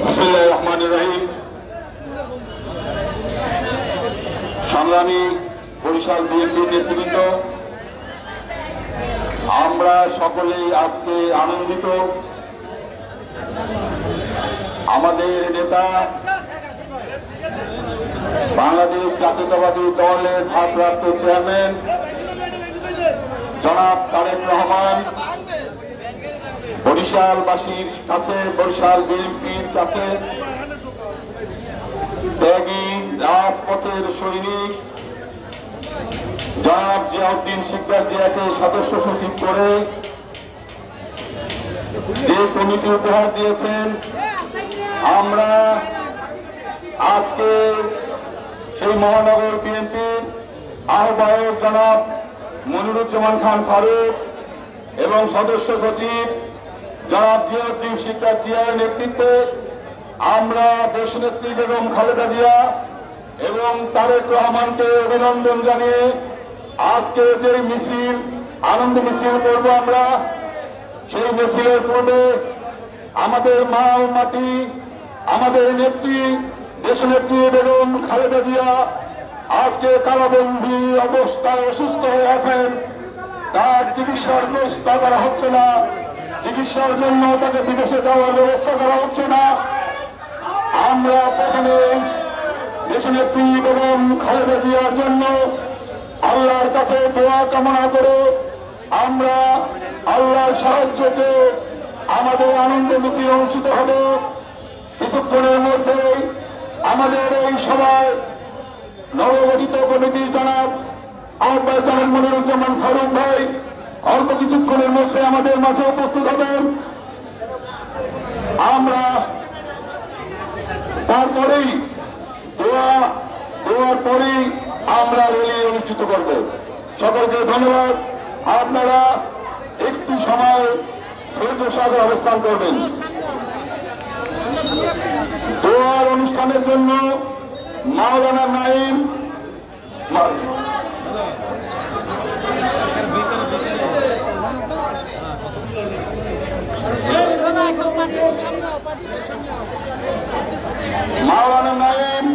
বিসমিল্লাহির রহমানির রহিম। সংগ্রামী বরিশাল বিএনপির নেতৃবৃন্দ, আমরা সকলেই আজকে আনন্দিত। আমাদের নেতা বাংলাদেশ জাতীয়তাবাদী দলের ভারপ্রাপ্ত চেয়ারম্যান জনাব তারেক রহমান বরিশালবাসীর কাছে, বরিশাল বিএনপির কাছে ত্যাগী রাজপথের সৈনিক জনাব জিয়াউদ্দিন শিকদার জিয়াকে সদস্য সচিব করে যে কমিটি উপহার দিয়েছেন, আমরা আজকে সেই মহানগর বিএনপির আহ্বায়ক জনাব মনিরুজ্জামান খান ফারুক এবং সদস্য সচিব জনাব জিয়াউদ্দিন শিকদার জিয়ার নেতৃত্বে আমরা দেশনেত্রী বেগম খালেদা জিয়া এবং তারেক রহমানকে অভিনন্দন জানিয়ে আজকে যে মিছিল, আনন্দ মিছিল করব আমরা, সেই মিছিলের পূর্বে আমাদের মাল মাটি, আমাদের নেত্রী দেশনেত্রী বেগম খালেদা জিয়া আজকে কারাবন্দী অবস্থায় অসুস্থ হয়ে আছেন। তার চিকিৎসার ব্যবস্থা করা হচ্ছে না, চিকিৎসার জন্য তাকে বিদেশে যাওয়ার ব্যবস্থা করা হচ্ছে না। আমরা প্রথমে দেশনেত্রী বেগম খালেদা জিয়ার জন্য আল্লাহর কাছে দোয়া কামনা করে আমরা আল্লাহর সাহায্য চেয়ে আমাদের আনন্দ মিছিল অনুষ্ঠিত হবে। কিছুক্ষণের মধ্যে আমাদের এই সভায় নবগঠিত কমিটির জনাব আহ্বায়ক জনাব মনিরুজ্জামান ফারুক ভাই অল্প কিছুক্ষণের মধ্যে আমাদের মাঝে উপস্থিত হবেন। আমরা তারপরেই দোয়ার পরেই আমরা র্যালি অনুষ্ঠিত করব। সকলকে ধন্যবাদ। আপনারা একটু সময় ধৈর্যের সাথে অবস্থান করবেন। দোয়ার অনুষ্ঠানের জন্য মাওলানা নাইম মাওলানা নাইম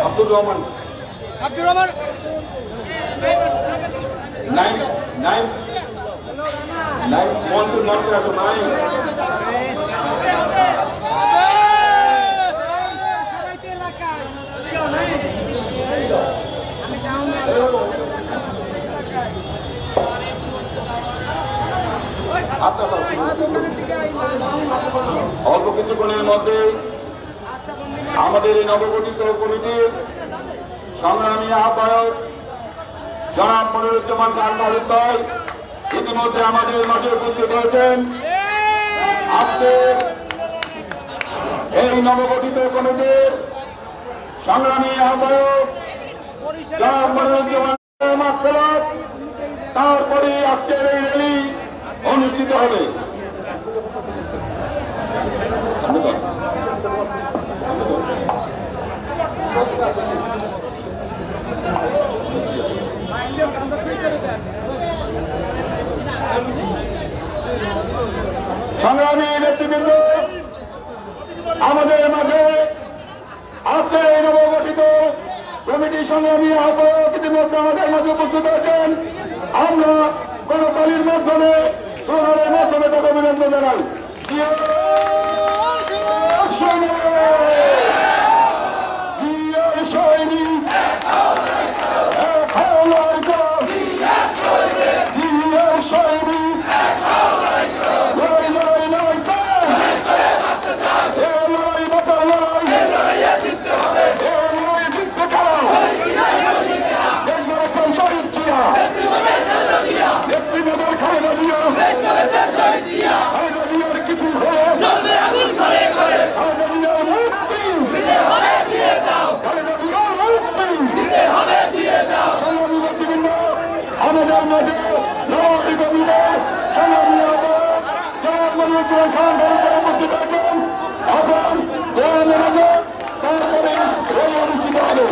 আব্দুর রহমান অল্প কিছুক্ষণের মধ্যে আমাদের এই নবগঠিত কমিটির সংগ্রামী আহ্বায়ক জনাব মনিরুজ্জামান খান ফারুক ভাই ইতিমধ্যে আমাদের মাঝে উপস্থিত হয়েছেন। আজকে এই নবগঠিত কমিটির সংগ্রামী আহ্বায়ক জনাব মনিরুজ্জামান ফারুক, তারপরে আজকের এই র্যালি অনুষ্ঠিত হবে। সংগ্রামী আহ্বায়ক ইতিমধ্যে আমাদের মাঝে উপস্থিত আছেন। আমরা করতালির মাধ্যমে সোনারের মাধ্যমে তাকে অভিনন্দন জানাই। আমাদের মাঝে নাগরিক অভিযোগ খান উপস্থিত আছেন। এখন তারপরে অনুষ্ঠিত হবে।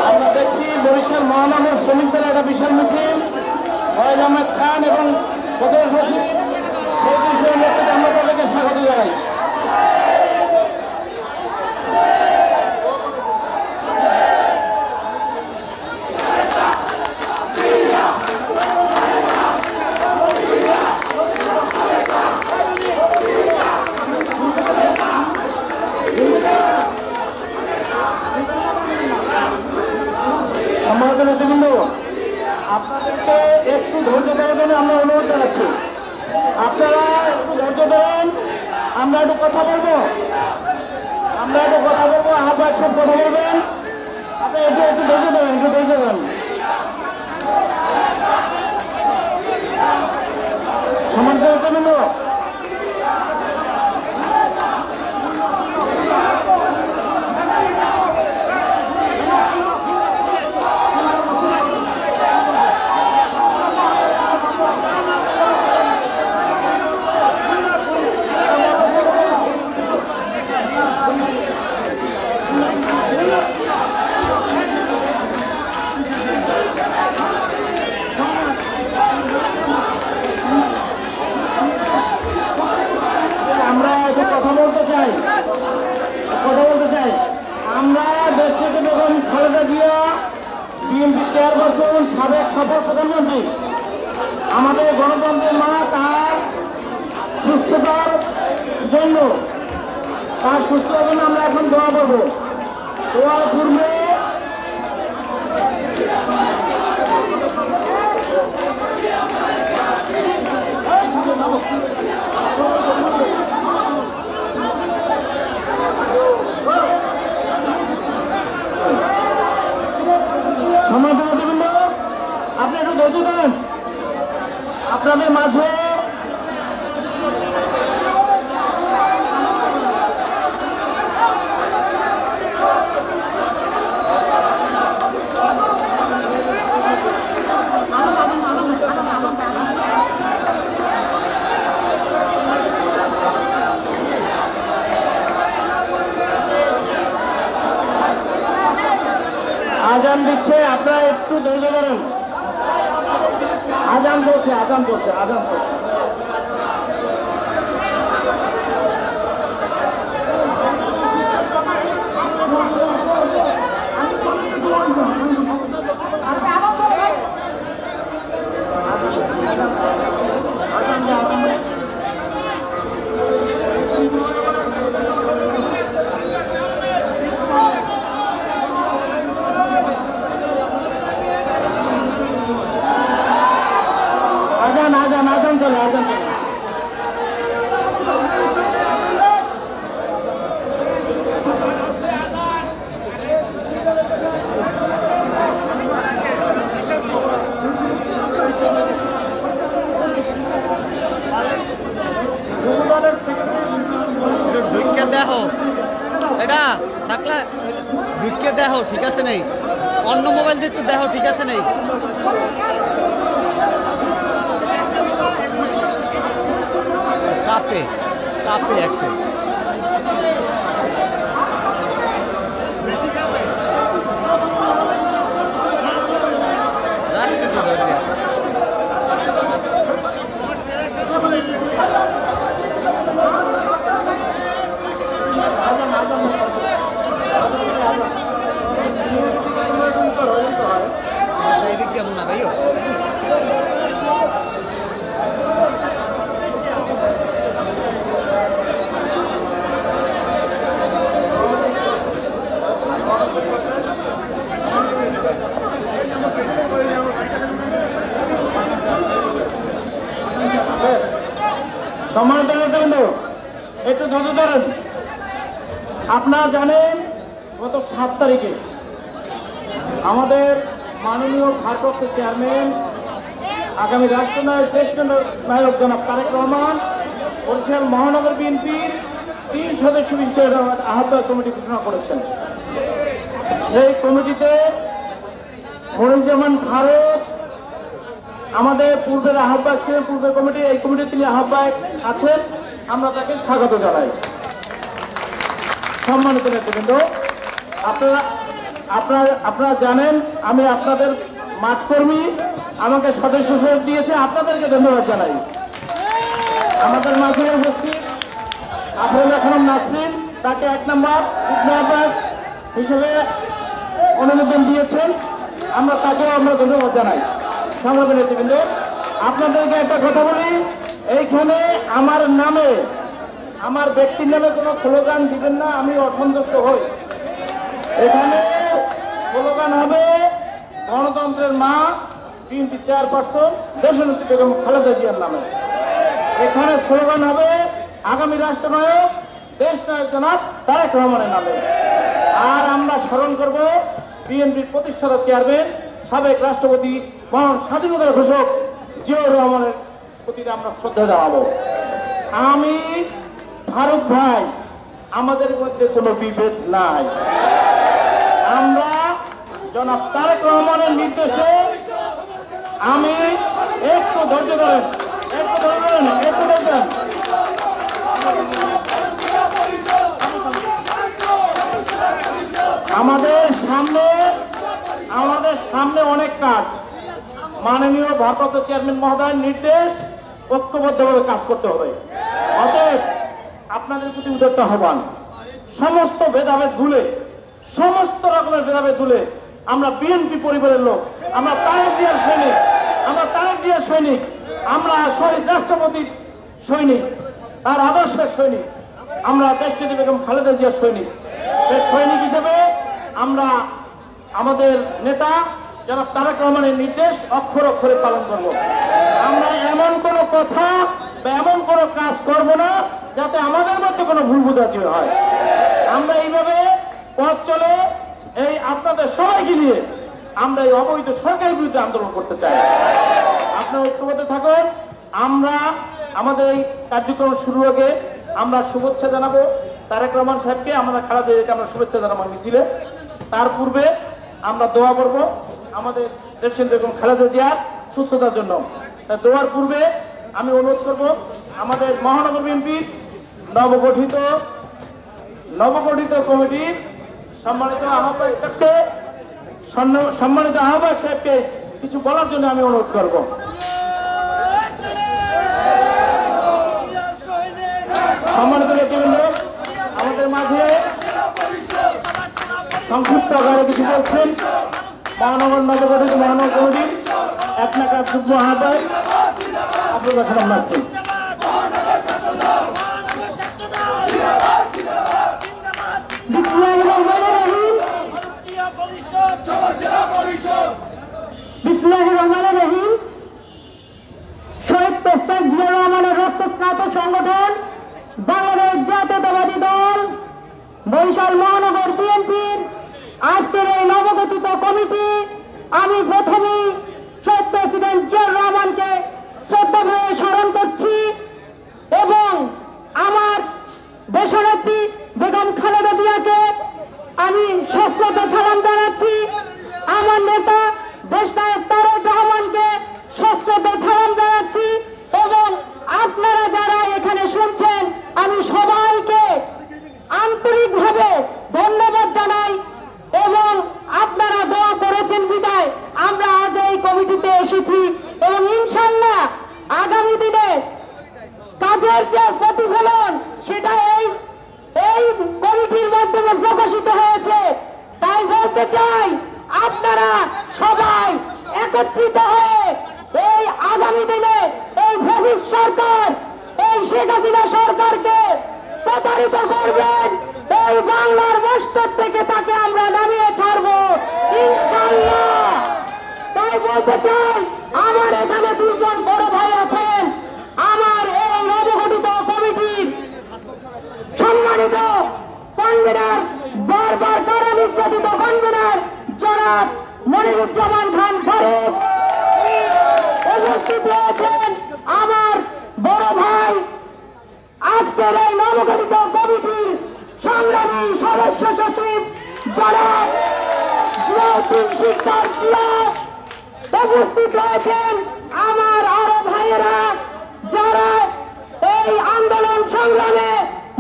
আমরা দেখছি বরিশাল মহানগর শ্রমিক দলের একটা বিশাল মিছিল ফয়েজ আহমেদ খান এবং প্রদেশ সচিব আমরা তাদেরকে স্বাগত জানাই। আপনাদেরকে একটু ধৈর্য ধরার জন্য আমরা অনুরোধ জানাচ্ছি। আপনারা একটু ধৈর্য ধরেন, আমরা একটু কথা বলবো। আহ্বায়ক সব কথা বলবেন। আপনি একটু ধৈর্য ধরেন, সমান করে জন্য আমরা দেশ থেকে যখন খালেদা জিয়া বিএনপি চেয়ারপারসন সাবেক সফল প্রধানমন্ত্রী আমাদের গণতন্ত্রের মা তার সুস্থতার জন্য আমরা এখন দোয়া করবো। দোয়ার পূর্বে আপনি একটু ধৈর্য ধরেন। আপনাদের মাঝে আজান দিচ্ছে, আপনারা একটু ধৈর্য ধরেন। আজান করছে। সাকলা ঢুকে দেখো ঠিক আছে নেই, অন্য মোবাইল দিয়ে একটু দেখো ঠিক আছে নেই। কাপে কাপে একসে রাখছে তো কেমন না ভাইও সম্মানিত নেতৃবৃন্দ, একটু ধৈর্য ধরেন। আপনারা জানেন গত 7 তারিখে আমাদের মাননীয় ভারপ্রাপ্ত চেয়ারম্যান, আগামী রাষ্ট্রনায়ক শ্রেষ্ঠ নায়ক জনাব তারেক রহমান বরিশাল মহানগর বিএনপির 3 সদস্য বিশিষ্ট আহ্বায়ক কমিটি ঘোষণা করেছেন। সেই কমিটিতে মনিরুজ্জামান ভারত আমাদের পূর্বের আহ্বায়ক ছিলেন, পূর্বের কমিটি, এই কমিটির তিনি আহ্বায়ক আছেন। আমরা তাকে স্বাগত জানাই। সম্মানিত নেতৃবৃন্দ, আপনারা জানেন আমি আপনাদের মাঠকর্মী, আমাকে সদস্য হিসেবে দিয়েছে, আপনাদেরকে ধন্যবাদ জানাই। আমাদের মাঝে উপস্থিত আফরোজা খানম নাসরিন, তাকে 1 নম্বর যুগ্ম আহ্বায়ক হিসেবে অনুমোদন দিয়েছেন, তাকেও আমরা ধন্যবাদ জানাই। সম্মানিত নেতৃবৃন্দ, আপনাদেরকে একটা কথা বলি, এইখানে আমার নামে, আমার ব্যক্তির নামে কোনো স্লোগান দিবেন না, আমি অসন্তুষ্ট হই। এখানে স্লোগান হবে গণতন্ত্রের মা বিএনপি চেয়ারপারসন দেশনেত্রী বেগম খালেদা জিয়ার নামে। এখানে স্লোগান হবে আগামী রাষ্ট্রনায়ক দেশ নায়ক জনাব তারেক রহমানের নামে। আর আমরা স্মরণ করব বিএনপির প্রতিষ্ঠাতা চেয়ারম্যান, সাবেক রাষ্ট্রপতি, মহান স্বাধীনতার ঘোষক জিয়াউর রহমানের প্রতি আমরা শ্রদ্ধা জানাবো। আমি ফারুক ভাই, আমাদের মধ্যে কোনো বিভেদ নাই। আমরা জনাব তারেক রহমানের নির্দেশে, আমি একটু ধৈর্য ধরেন, আমাদের সামনে অনেক কাজ। মাননীয় ভারপ্রাপ্ত চেয়ারম্যান মহোদয়ের নির্দেশ, ঐক্যবদ্ধভাবে কাজ করতে হবে। অতএব আপনাদের প্রতি উদাত্ত আহ্বান, সমস্ত ভেদাভেদ ভুলে, সমস্ত রকমের ভেদাভেদ ভুলে আমরা বিএনপি পরিবারের লোক, আমরা তারেক জিয়ার সৈনিক, আমরা শহীদ রাষ্ট্রপতির সৈনিক, তার আদর্শের সৈনিক, আমরা দেশনেত্রী বেগম খালেদা জিয়ার সৈনিক। সেই সৈনিক হিসেবে আমরা আমাদের নেতা জনাব তারেক রহমানের নির্দেশ অক্ষর অক্ষরে পালন করব। আমরা এমন কোন কথা বা এমন কোন কাজ করব না যাতে আমাদের মধ্যে কোনো ভুল বোঝাবুঝি হয়। আমরা এইভাবে পথ চলে এই আপনাদের সবাইকে নিয়ে আমরা এই অবৈধ সরকারের বিরুদ্ধে আন্দোলন করতে চাই। আপনারা ঐক্যবদ্ধ থাকুন। আমরা আমাদের এই কার্যক্রম শুরুর আগে আমরা শুভেচ্ছা জানাবো তারেক রহমান সাহেবকে, আমরা খালেদা জিয়াকে আমরা শুভেচ্ছা জানাবো মিছিলে। তার পূর্বে আমরা দোয়া করব আমাদের দেশনেত্রী বেগম খালেদা জিয়ার সুস্থতার জন্য। দোয়ার পূর্বে আমি অনুরোধ করব আমাদের মহানগর বিএনপির নবগঠিত কমিটির সম্মানিত আহ্বায়ক সাহেবকে কিছু বলার জন্য আমি অনুরোধ করব। সম্মানিত নেতৃবৃন্দ, আমাদের মাঝে সংক্ষিপ্ত আকারে কিছু বলছেন মহানগর নবগঠিত মহানগর কমিটির 1 নম্বর যুগ্ম আহ্বায়ক আফরোজা খানম নাসরিন। বিসমিল্লাহির রহমানির রহিম। শহীদ প্রেসিডেন্ট জিয়াউর রহমানের রক্তস্নাত সংগঠন বাংলাদেশ জাতীয়তাবাদী দল বরিশাল মহানগর বিএনপির আজকের এই নবগঠিত কমিটি, আমি প্রথমেই শহীদ প্রেসিডেন্ট জিয়াউর রহমানকে শ্রদ্ধা ভরে স্মরণ করছি এবং আমার দেশনেত্রী বেগম খালেদা জিয়াকে আমি সশ্রদ্ধ সালাম জানাচ্ছি আমার নেতা দেশনায়ক তারেক রহমানকে সশ্রদ্ধ সালাম জানাচ্ছি এবং আপনারা যারা এখানে শুনছেন আমি সবাইকে আন্তরিকভাবে ধন্যবাদ জানাই এবং আপনারা দোয়া করেছেন বিদায় আমরা আজ এই কমিটিতে এসেছি এবং ইনশাআল্লাহ আগামী দিনে কাজের যে প্রতিফলন সেটা এই কমিটির মাধ্যমে প্রকাশিত হয়েছে। তাই বলতে চাই আপনারা সবাই একত্রিত হয়ে এই আগামী দিনে এই ফ্যাসিস্ট সরকার এই শেখ হাসিনা সরকারকে প্রতারিত করবেন এই বাংলার মস্তক থেকে তাকে আমরা নামিয়ে ছাড়ব ইনশাআল্লাহ। তাই বলতে চাই আমার এখানে দুজন বড় ভাই আছেন আমার এই নবগঠিত কমিটির সম্মানিত কনভেনার বারবার কারা নির্যাতিত কনভেনার জনাব মনিরুজ্জামান খান ফারুক উপস্থিত রয়েছেন আমার বড় ভাই আজকের এই নবগঠিত কমিটির সংগ্রামী সদস্য সচিব জনাব জিয়াউদ্দিন শিকদার জিয়া উপস্থিত রয়েছেন আমার আরো ভাইয়েরা যারা এই আন্দোলন সংগ্রামে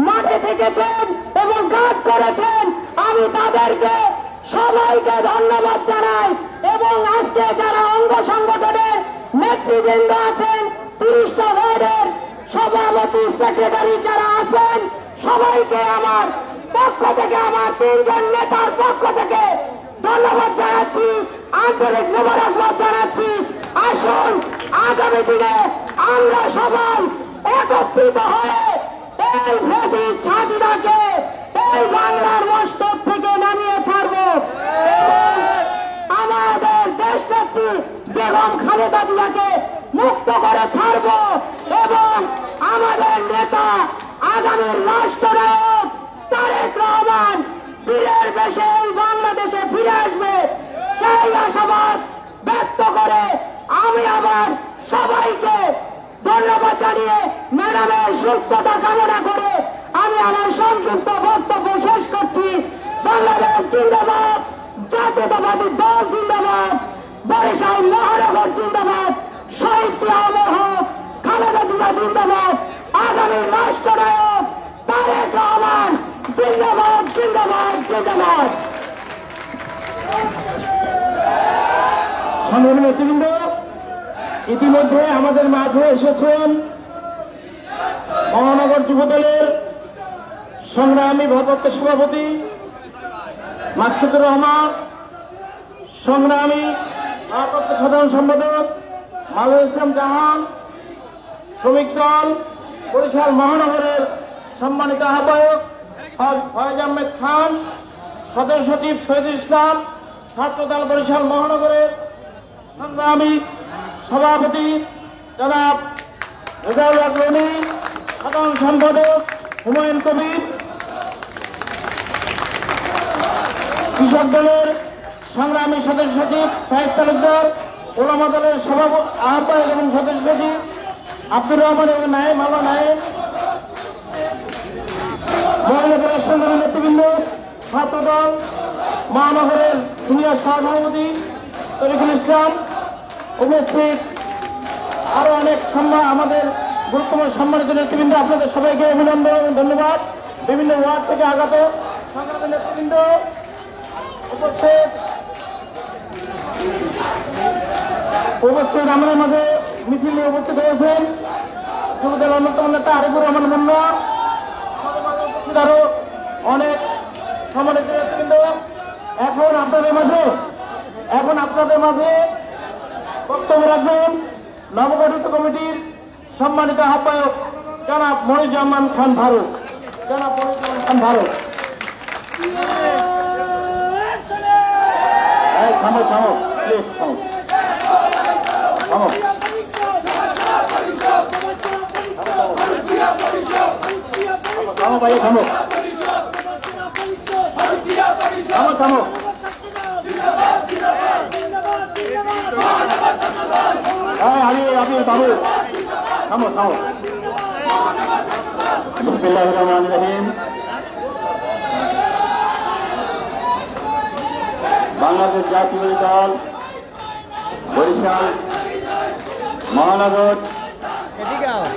মাঠে থেকেছেন এবং কাজ করেছেন আমি তাদেরকে সবাইকে ধন্যবাদ জানাই এবং আজকে যারা অঙ্গ সংগঠনের নেতৃবৃন্দ আছেন 30টা ওয়ার্ডের সভাপতি সেক্রেটারি যারা আছেন সবাইকে আমার পক্ষ থেকে আমার 3 জন নেতার পক্ষ থেকে ধন্যবাদ জানাচ্ছি আন্তরিক মোবারকবাদ জানাচ্ছি। আসুন আগামী দিনে আমরা সবাই একত্রিত হয়ে এই ফ্যাসিস্ট হাসিনাকে এই বাংলার মস্তক থেকে নামিয়ে ছাড়ব আমাদের দেশনেত্রী বেগম খালেদা জিয়াকে মুক্ত করে ছাড়ব এবং আমাদের নেতা আগামীর রাষ্ট্রনায়ক তারেক রহমান বীরের বেশে এই বাংলাদেশে ফিরে আসবে সেই আশাবাদ ব্যক্ত করে আমি আবার সবাইকে ধন্যবাদ জানিয়ে ম্যাডামের সুস্থতা কামনা করে আমি আমার সংক্ষিপ্ত বক্তব্য শেষ করছি। বাংলাদেশ জিন্দাবাদ, জাতীয়তাবাদী দল জিন্দাবাদ, বরিশাল মহানগর জিন্দাবাদ, শহীদ জিয়া অমর হোক, খালেদা জিয়া জিন্দাবাদ, আগামী রাষ্ট্রনায়ক তারেক রহমান জিন্দাবাদ জিন্দাবাদ জিন্দাবাদ। সংগ্রামী নেতৃবৃন্দ ইতিমধ্যে আমাদের মাঝে এসেছেন মহানগর যুবদলের সংগ্রামী ভারপ্রাপ্ত সভাপতি মাকসুদুর রহমান, সংগ্রামী ভারপ্রাপ্ত সাধারণ সম্পাদক মালুল ইসলাম জাহান, শ্রমিক দল বরিশাল মহানগরের সম্মানিত আহ্বায়ক ফয়েজ আহমেদ খান, সদস্য সচিব শহীদুল ইসলাম, ছাত্রদল বরিশাল মহানগরের সংগ্রামী সভাপতি জনাব রেজাউল হক রনি, সাধারণ সম্পাদক হুমায়ুন কবির, কৃষক দলের সংগ্রামী সদস্য সচিব সাহেব তালুকদার, ওলামা দলের সভাপতি আহ্বায়ক এবং সদস্য সচিব আব্দুর রহমান এবং নায়েম আল্লাহ নায়েম, মহানগরের সংগ্রামী নেতৃবৃন্দ, ছাত্রদল মহানগরের সিনিয়র সভাপতি তরিকুল ইসলাম, উপস্থিত আরো অনেক আমাদের গুরুত্বপূর্ণ সম্মানিত নেতৃবৃন্দ, আপনাদের সবাইকে অভিনন্দন এবং ধন্যবাদ। বিভিন্ন ওয়ার্ড থেকে আগত সংগ্রামী নেতৃবৃন্দ উপস্থিত আমাদের মাঝে মিছিল নিয়ে উপস্থিত হয়েছেন যুবদল অন্যতম নেতা আরিফুর রহমান মুন্না, আমাদের মাঝে উপস্থিত আরো অনেক সম্মানিত নেতৃবৃন্দ। এখন আপনাদের মাঝে বক্তব্য রাখবেন নবগঠিত কমিটির সম্মানিত আহ্বায়ক জনাব মনিরুজ্জামান খান ফারুক। থামো প্লিজ থামো। ভাই থামো। আপনি বাবু থামো। বিসমিল্লাহির রহমানির রহিম। বাংলাদেশ জাতীয়তাবাদী দল বরিশাল মহানগর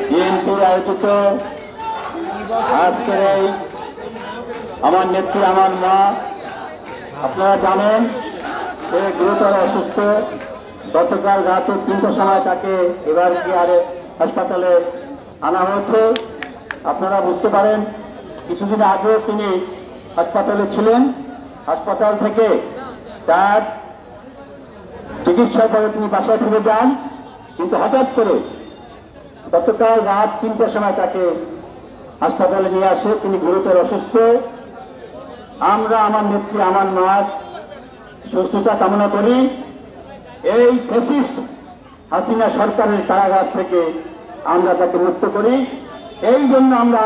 বিএনপি আয়োজিত আজকের এই আমার নেত্রী আমার মা, আপনারা জানেন সে গুরুতর অসুস্থ। গতকাল রাতে 3টার সময় তাকে এবার কেয়ারে হাসপাতালে আনা হয়েছে। আপনারা বুঝতে পারেন কিছুদিন আগেও তিনি হাসপাতালে ছিলেন। হাসপাতাল থেকে তার চিকিৎসার পরে তিনি বাসায় ফিরে যান, কিন্তু হঠাৎ করে গতকাল রাত 3টার সময় তাকে হাসপাতালে নিয়ে আসে। তিনি গুরুতর অসুস্থ। আমরা আমার নেত্রী আমার মার সুস্থতা কামনা করি। এই ফ্যাসিস্ট হাসিনা সরকারের কারাগার থেকে আমরা তাকে মুক্ত করি। এই জন্য আমরা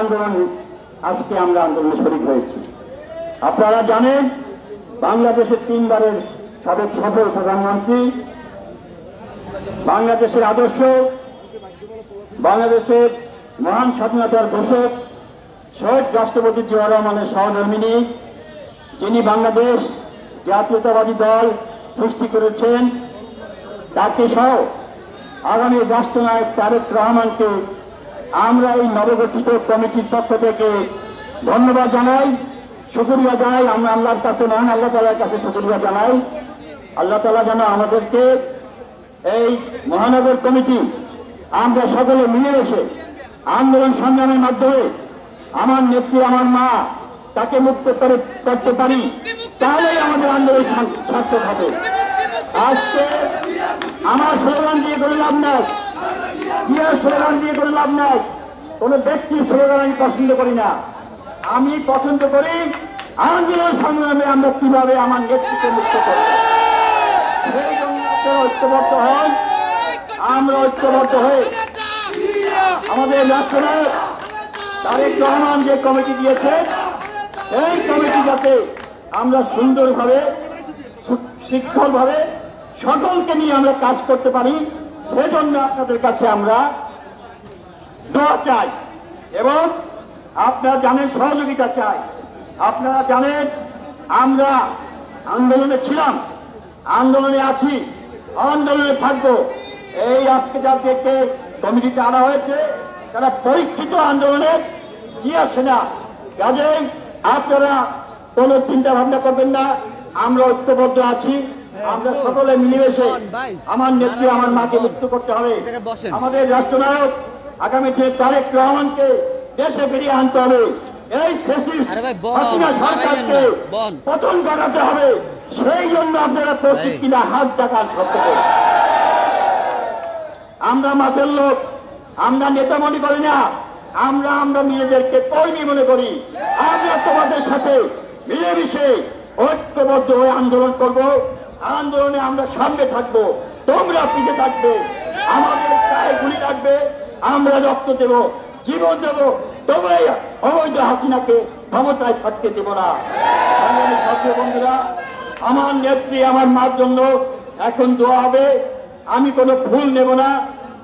আজকে আন্দোলনে শরীক হয়েছি। আপনারা জানেন বাংলাদেশের 3বারের সাবেক সফল প্রধানমন্ত্রী, বাংলাদেশের আদর্শ, বাংলাদেশের মহান স্বাধীনতার ঘোষক শহীদ রাষ্ট্রপতি জিয়া রহমানের সহধর্মিনী, যিনি বাংলাদেশ জাতীয়তাবাদী দল সৃষ্টি করেছেন, তাকে সহ আগামী রাষ্ট্রনায়ক তারেক রহমানকে আমরা এই নবগঠিত কমিটির পক্ষ থেকে ধন্যবাদ জানাই, শুকরিয়া জানাই। আমরা আল্লাহর কাছে নন, আল্লাহ তাআলার কাছে শুকরিয়া জানাই। আল্লাহ তাআলা যেন আমাদেরকে এই মহানগর কমিটি আমরা সকলে মিলে এসে আন্দোলন সংগ্রামের মাধ্যমে আমার নেত্রী আমার মা তাকে মুক্ত করতে পারি, তাহলেই আমাদের আন্দোলন সার্থক হবে। আজকে আমার স্লোগান দিয়ে করে লাভ নাই, স্লোগান দিয়ে করে লাভ নাই। কোন ব্যক্তির স্লোগান আমি পছন্দ করি না। আমি পছন্দ করি আন্দোলন সংগ্রামে আমরা কিভাবে আমার নেতৃত্ব মুক্ত করব। সেই জন্য ঐক্যবদ্ধ হন। আমরা ঐক্যবদ্ধ হয়ে আমাদের রাষ্ট্রনায়ক তারেক রহমান যে কমিটি দিয়েছে, এই কমিটি যাতে আমরা সুন্দরভাবে শিক্ষকভাবে সকলকে নিয়ে আমরা কাজ করতে পারি, সেজন্য আপনাদের কাছে আমরা দোয়া চাই এবং আপনারা জানেন সহযোগিতা চাই। আপনারা জানেন আমরা আন্দোলনে ছিলাম, আন্দোলনে আছি, আন্দোলনে থাকবো। এই আজকে যাদেরকে কমিটিতে আনা হয়েছে তারা পরীক্ষিত আন্দোলনের জিয়া সেনা। কাজেই আপনারা কোন চিন্তা ভাবনা করবেন না, আমরা ঐক্যবদ্ধ আছি। আমরা সকলে মিলেমিশে আমার নেত্রী আমার মাকে মুক্ত করতে হবে। আমাদের রাষ্ট্রনায়ক আগামী দিনে তারেক রহমানকে দেশে ফিরিয়ে আনতে হবে। এই ফ্যাসিস্ট হাসিনা সরকারকে পতন ঘটাতে হবে। সেই জন্য আপনারা প্রস্তুত কিনা হাত দেখান শক্ত করে। আমরা মাঠের লোক, আমরা নেতা মনে করি না, আমরা নিজেদেরকে কর্মী মনে করি। আমরা তোমাদের সাথে মিলেমিশে ঐক্যবদ্ধ হয়ে আন্দোলন করব। আন্দোলনে আমরা সামনে থাকবো, তোমরা পিছিয়ে থাকবে। আমাদের গায়ে গুলি লাগবে, আমরা রক্ত দেব, জীবন দেব, তবে অবৈধ হাসিনাকে ক্ষমতায় থাকতে দেব না। বন্ধুরা, আমার নেত্রী আমার মার জন্য এখন দোয়া হবে। আমি কোনো ফুল নেব না,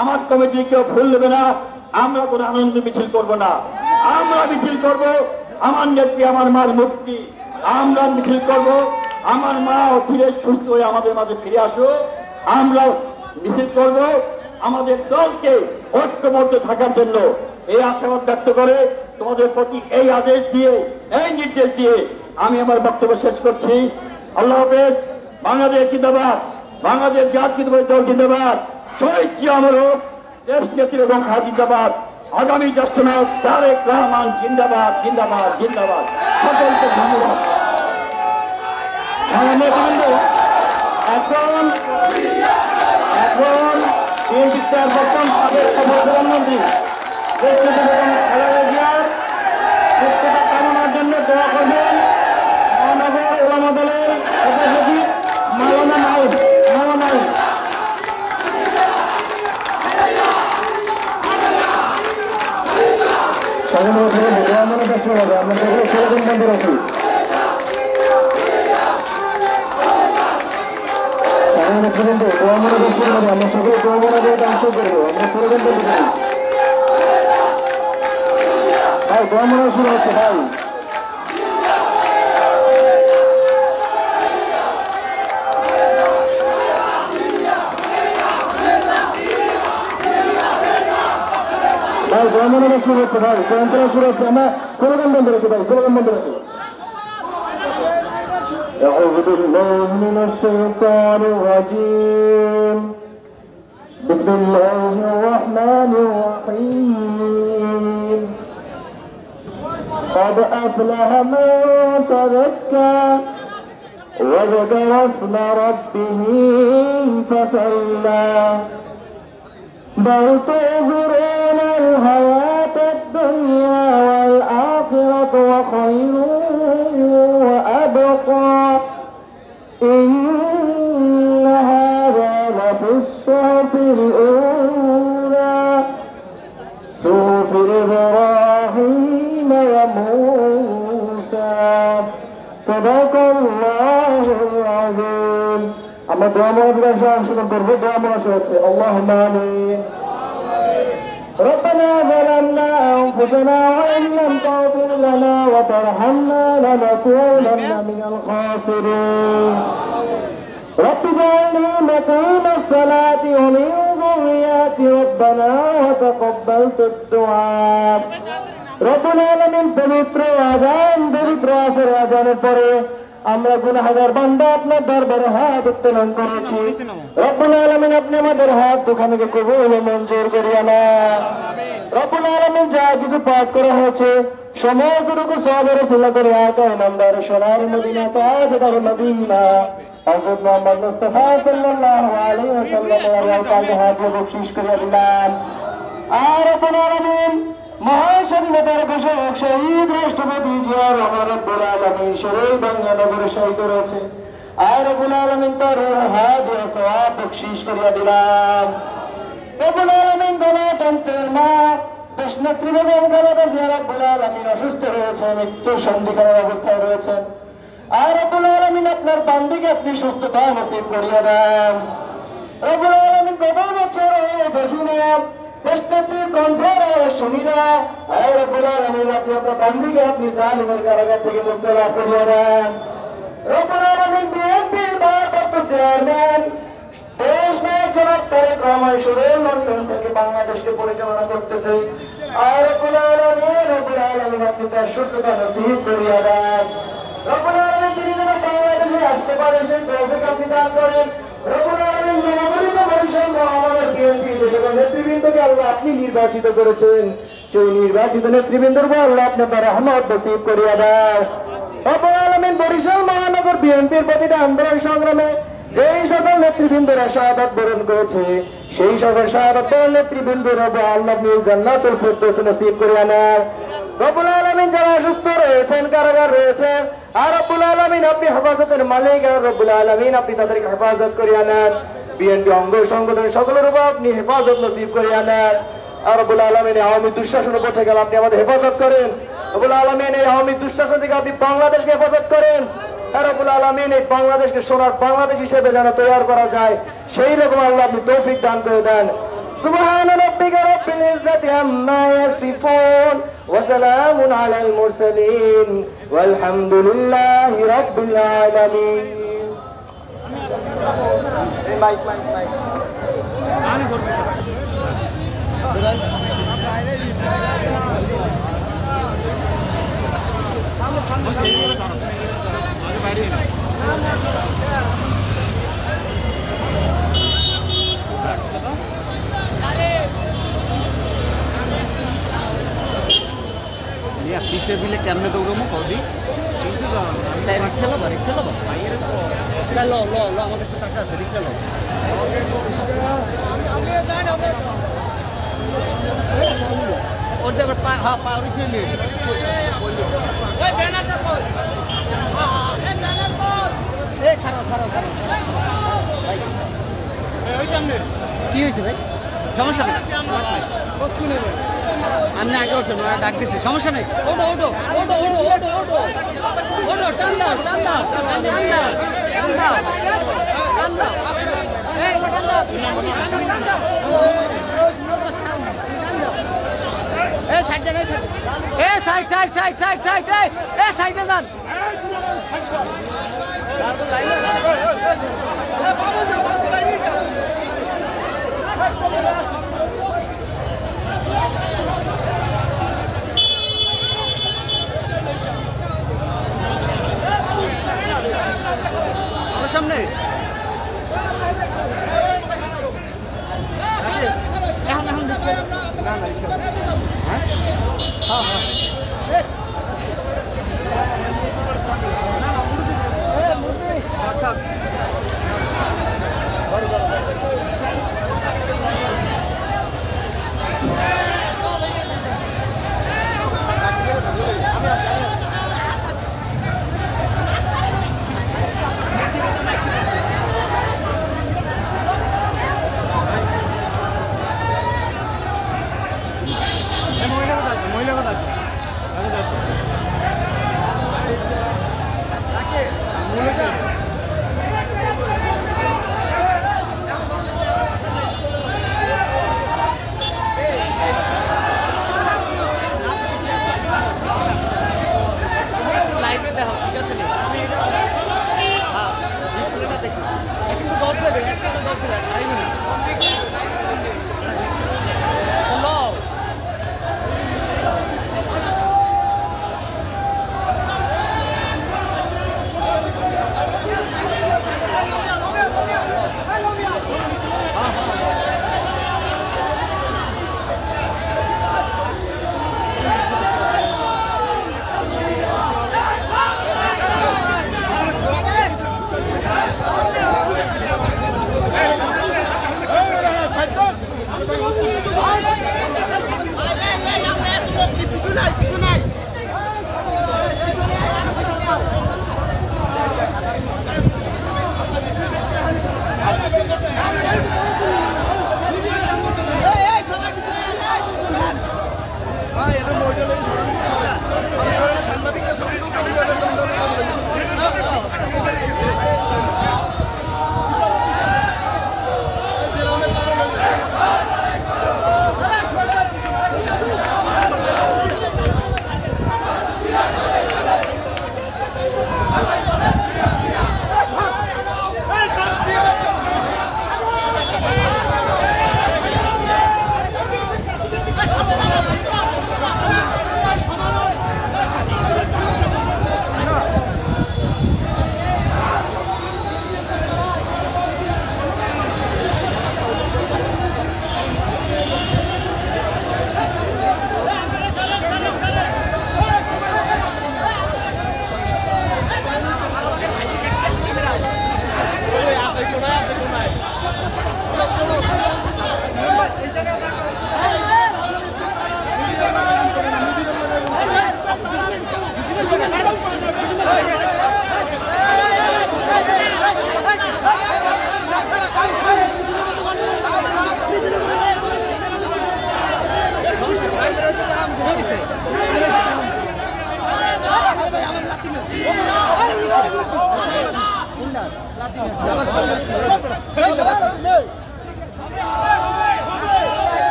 আমার কমিটি কেউ ফুল নেবে না। আমরা কোনো আনন্দ মিছিল করব না, আমরা মিছিল করব আমার নেত্রী আমার মার মুক্তি। আমরা মিছিল করব আমার মা ফিরে সুস্থ হয়ে আমাদের মাঝে ফিরে আসো। আমরা মিছিল করব আমাদের দলকে ঐক্যবদ্ধ থাকার জন্য। এই আশাবাদ ব্যক্ত করে তোমাদের প্রতি এই আদেশ দিয়ে, এই নির্দেশ দিয়ে আমি আমার বক্তব্য শেষ করছি। আল্লাহ হাফেজ। বাংলাদেশ জিন্দাবাদ, বাংলাদেশ জাতীয়তাবাদী দল জিন্দাবাদ, শহীদ জিয়া অমর, দেশ নেত্রী এবং জিন্দাবাদ, আগামী রাষ্ট্রনায়ক তারেক রহমান জিন্দাবাদ, জিন্দাবাদ, জিন্দাবাদ। সকলকে ধন্যবাদ। এখন বিএনপি চেয়ারপারসন সাবেক প্রধানমন্ত্রী খালেদা জিয়ার সুস্থতা কামনার জন্য দোয়া করবেন মহানগর ওলামা দলের সভাপতি মাওলানা নাইব। আমরা সকলে অংশ করবো। আমরা ষড়যন্ত্র ভাই গমনা শুরু হচ্ছে ভাই। ভাই জয়মানগর শুরু হচ্ছে ভাই ক্যান্সার শুরু হচ্ছে আমরা স্লোগান বন্ধ রাখি ভাই স্লোগান বন্ধ রাখি أعوذ بالله من الشيطان الرجيم بسم الله الرحمن الرحيم قد أفلح من تزكى وذكر اسم ربه فصلى بل تؤثرون الحياة الدنيا والآخرة وخير وأبقى إن هذا لفي الصحف الأولى صحف إبراهيم وموسى صدق الله العظيم أما دعاء مولانا شكرا قربوا دعاء مولانا اللهم آمين ربنا ظلمنا أنفسنا وإن لم تغفر لنا وترحمنا لنكونن من الخاسرين رب اجعلني مقيم الصلاة ومن ذريتي ربنا وتقبل الدعاء ربنا العالمين পবিত্র আযান পবিত্র আসর আযানের পরে আমরা গুনাহগার বান্দা আপনার দরবারে হাত উত্তোলন করেছি রব্বুল আলামিন আপনি আমাদের হাত দুখানেকে কবুল ও মঞ্জুর করিয়া নেন রব্বুল আলামিন যা কিছু পাঠ করা হয়েছে সমস্তটুকু সওয়াবের সিলা করে আকা নামদার সোনার মদিনা তাজদার মদিনা হযরত মুহাম্মদ মুস্তাফা সাল্লাল্লাহু আলাইহি ওয়াসাল্লাম এর হাত বখশিশ করিয়া দিলেন আর রব্বুল আলামিন মহাস্বাধীনতার ঘোষক শহীদ রাষ্ট্রপতি জিয়া রহমান রব্বুল আলামিন শরীর বাংলানগরে শহীদ রয়েছে আর রব্বুল আলামিন তার হাত ও সওয়াব বখশিশ করিয়া দিলাম রব্বুল আলামিন গণতন্ত্রের মা দেশনেত্রী বেগম খালেদা জিয়া রব্বুল আলামিন অসুস্থ হয়েছে মৃত্যু সন্ধিক্ষণের অবস্থায় রয়েছেন আর রব্বুল আলামিন আপনার বান্দিকে আপনি সুস্থতা নসিব করিয়া দেন রব্বুল আলামিন গত বছর বসুনিয়াম দেশনেত্রীর কণ্ঠের শুনিরা আর রব্বুল আলামিন আপনি আপনার বান্দিকে আপনি জালিমের কারাগার থেকে মুক্ত লাভ করিয়া দেন রব্বুল আলামিন বিএনপির ভারপ্রাপ্ত চেয়ারম্যান দেশ নায়ক জনাব তারেক রহমান সুরের লন্ডন থেকে বাংলাদেশকে পরিচালনা করতেছে আর রব্বুল আলামিন আপনি তার সুস্থতা নসিব করিয়া দেন রব্বুল আলামিন তিনি যেন বাংলাদেশে আসতে পারে সেই তৌফিক আপনি দান করেন রব্বুল আলামিন জনগণিত বরিশাল মহানগর বিএনপি যে সকল নেতৃবৃন্দকে আল্লাহ আপনি নির্বাচিত করেছেন সেই নির্বাচিত নেতৃবৃন্দের উপর আল্লাহ আপনি তার রহমত নসিব করিয়া দেন রব্বুল আলামিন বরিশাল মহানগর বিএনপির প্রতিটা আন্দোলন সংগ্রামে যেই সকল নেতৃবৃন্দরা শাহাদাত বরণ করেছে সেই সকল শাহাদাত নেতৃবৃন্দের উপর আল্লাহ আপনি জান্নাতুল ফিরদৌস নসিব করিয়া নেন রব্বুল আলামিন যারা অসুস্থ রয়েছেন কারাগার রয়েছেন আর রব্বুল আলামিন আপনি হেফাজতের মালিক আর রব্বুল আলামিন আপনি তাদেরকে হেফাজত করিয়া নেন বিএনপি অঙ্গ সংগঠনের সকলের উপর আপনি হেফাজত নসিব করিয়া নেন আর রব্বুল আলামিন আওয়ামী দুঃশাসনের উপর থেকে আপনি আমাদের হেফাজত করেন রব্বুল আলামিন এই আওয়ামী দুঃশাসন থেকে আপনি বাংলাদেশকে হেফাজত করেন আর রব্বুল আলামিন এই বাংলাদেশকে সোনার বাংলাদেশ হিসেবে যেন তৈরি করা যায় সেই রকম আল্লাহ আপনি তৌফিক দান করে দেন সুবহান রাব্বিকা রাব্বিল ইজ্জাতি আম্মা ইয়াসিফুন ওয়া সালামুন আলাল মুরসালিন ওয়ালহামদুলিল্লাহি রাব্বিল আলামিন এই মাইক আমি করব पीछे भी ले कैमरे तो मैं कह दी रिक्शा लो लो लो लो हमारे टाका আছে रिक्शा लो और जब हां पावर चले ए बैनर तो हां ए बैनर तो ए খারাপ ভাই ওই সামনে কি হইছে ভাই সমস্যা নেই কত নেবে আমি আগে ওঠো না ডাক দিছি সমস্যা নেই ওঠো ওঠো ওঠো ওঠো ওঠো ওঠো ওঠো টান দাও টান দাও টান দাও টান দাও টান দাও এই টান দাও টান দাও এই সাইড যান এই side side side side side এই সাইডে যান লাইনে ওর সামনে এখন দিচ্ছে না হ্যাঁ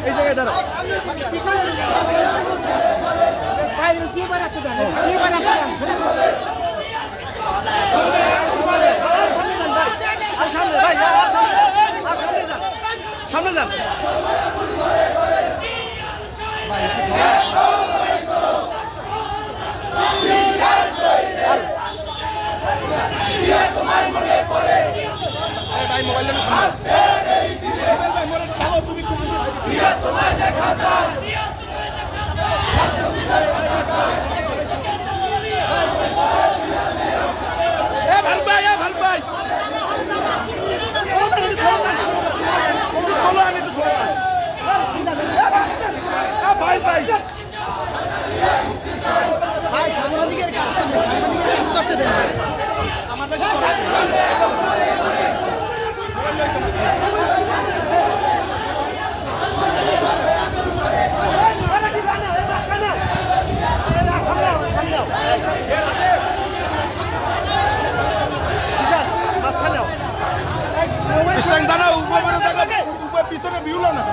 এই জায়গায় দাঁড়াও বাইরে জিবা রাখতে দেন জিবা রাখতে দেন সামনে ভাই সামনে যান ভাই মোবাইল তুমি তোমায় দেখা যায় ভাল ভাই ভাই সাংবাদিকের কাজ করতে দেন আমাদের দাঁড়াও উপরে জায়গা উপর পিছনে ভিউলো না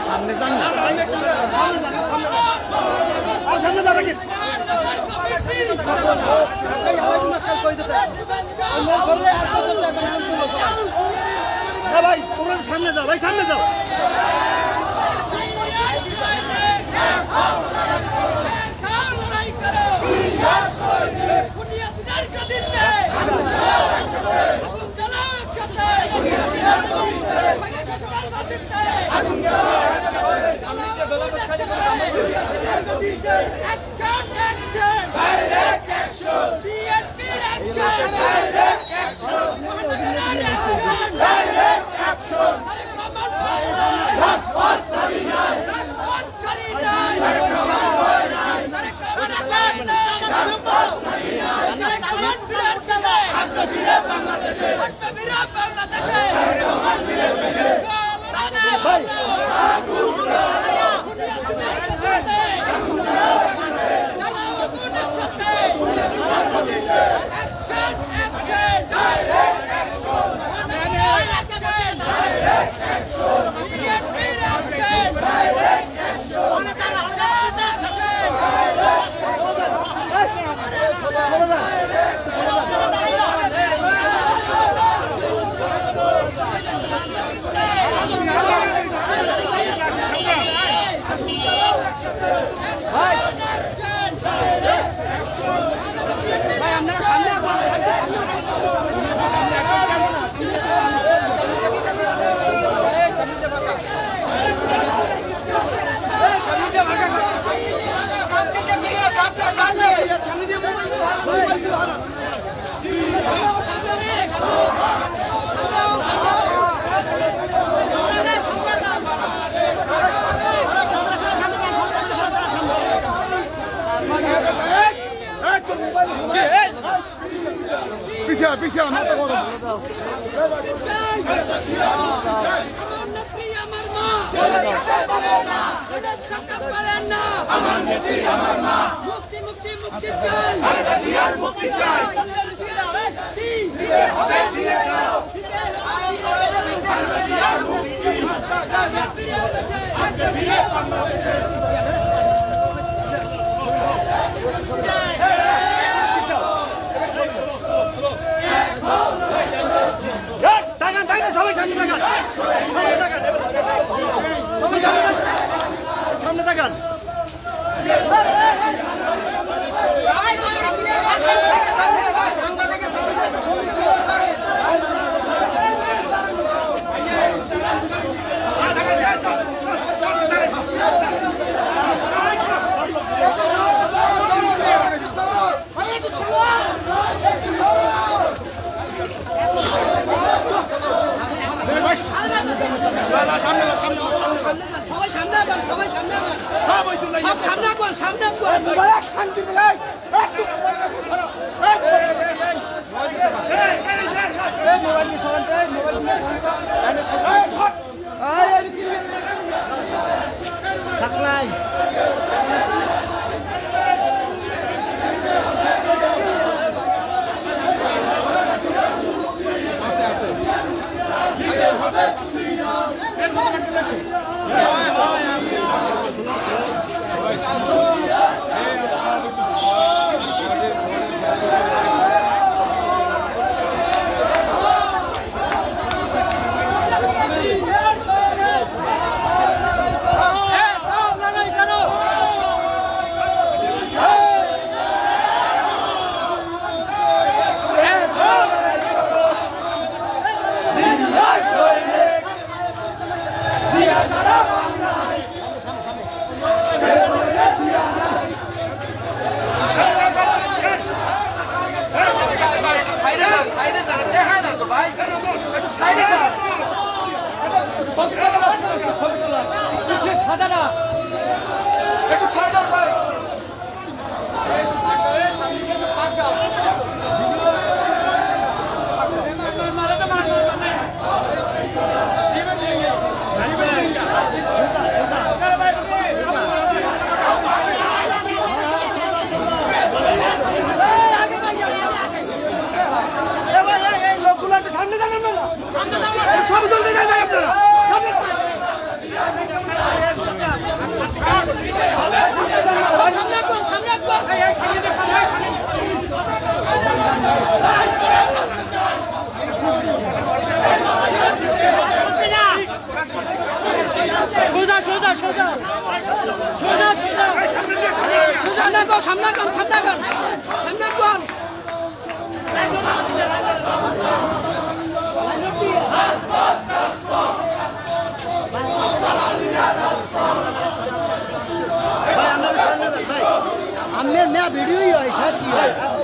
সামনে যান না সামনে যান রাখি ভাই তোমরা সামনে যাও ভাই সামনে যাও পিছিয়ে মাথা গরম মুক্তি মুক্তি মুক্তি চাই মুক্তি চাই সামনে তাকান সবাই সামনে আগান সবাই সামনে আগান সব সামনে আগান সামনে আগান শান্তি মিলাই সাকলাই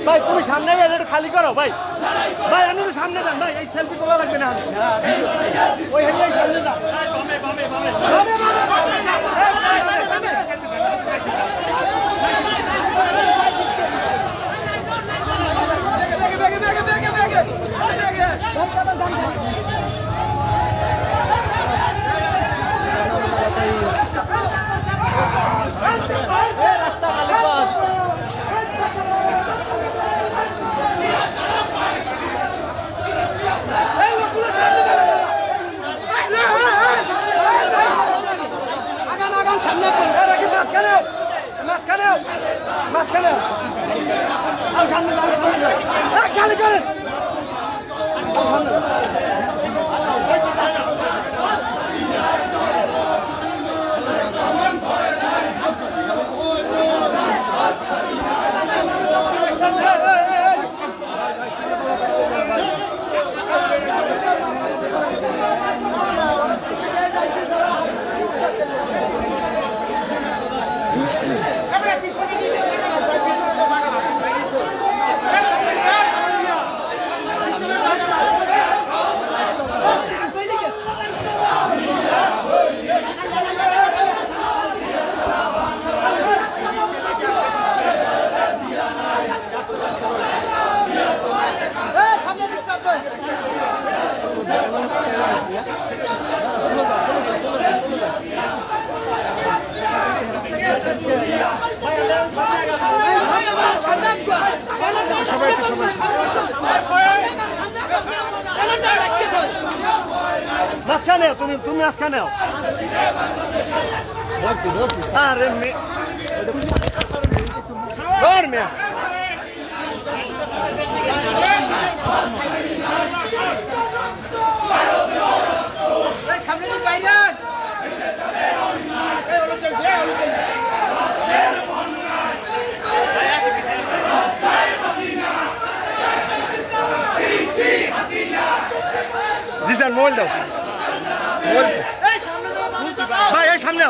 ভাই তুমি সামনে এটা খালি করো ভাই ভাই আমি তো সামনে যান ভাই এই সেলফি তোলা লাগবে না ওই হেলে সামনে যান মাঝখানে তুমি মাঝখানে আরে মেয়ে জি স্যার মোবাইল দাও ভাই এই সামনে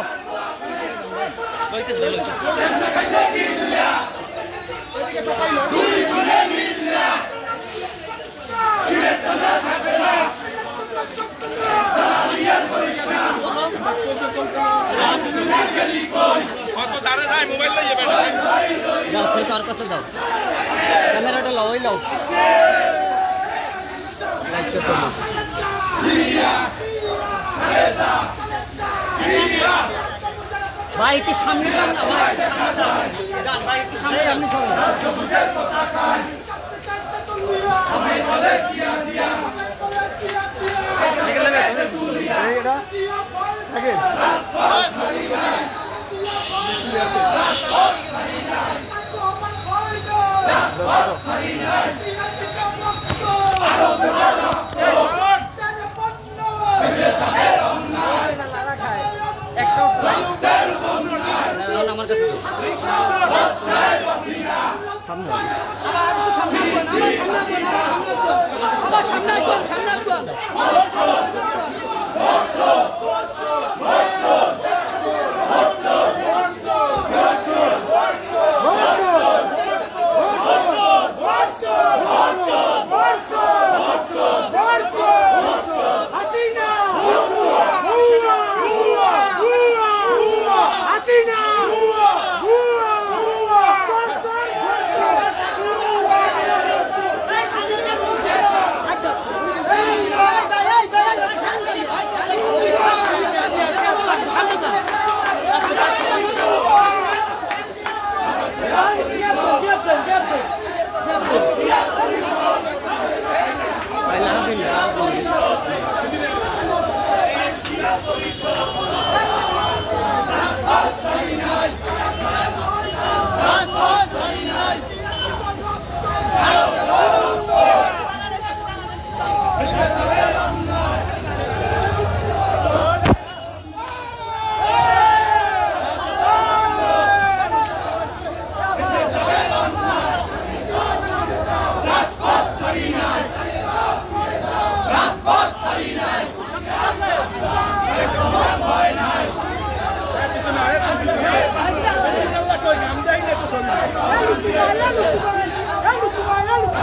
ক্যামেরাটা লাও লাও ভাই একটু সামনে যান না ভাই একটু সামনে আপনি আমার কাছে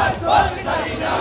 Let's go!